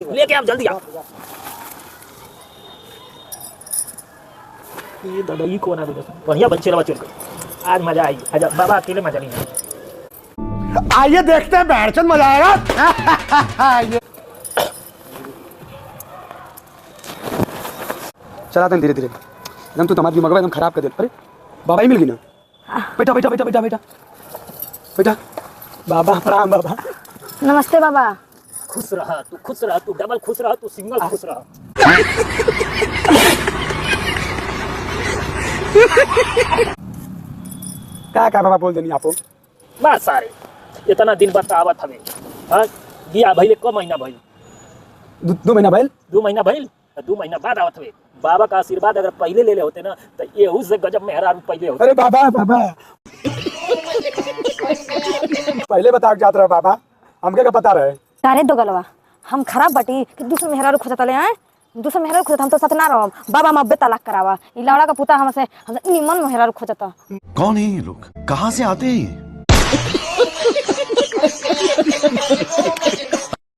लेके आप जल्दी आओ। ये दादा ये कौन आ गया? बढ़िया बच्चे लवा चल गए। आज मजा आई। आजा बाबा, अकेले मजा नहीं है। आइए देखते हैं, बैठचंद मजा आएगा। चलाते हैं धीरे धीरे। एकदम तू तुम्हारी दिमाग एकदम खराब कर दे। अरे बाबा ही मिल गई ना। बेटा बेटा बेटा बेटा बेटा बेटा। बाबा प्रणाम। बाबा नमस्ते बाबा। खुश रहा तू, खुश रहा तू, डबल खुश रहा तू, सिंगल खुश रहा। क्या बाबा बोल देनी आपको। बस सारे इतना दिन बाद आवत हवे। हां बिया भइले क महीना भइल? 2 महीना भइल। 2 महीना भइल। 2 महीना बाद आवत हवे। बाबा का आशीर्वाद अगर पहले ले ले होते ना तो ये से गजब मेहरारू पहले होते। अरे बाबा बाबा पहले बता के जात रहा बाबा, हमके का पता रहे। तारे दो गलवा हम खराब बाटी कि दूसरे मेहरारू खोजत ले आए। दूसरे मेहरारू खोजत हम तो सतना रहब। बाबा मब्बे तलाक करावा। ई लौड़ा का पुता हमसे निमन मेहरारू खोजता। कौन है ये लोग, कहाँ से आते हैं ये?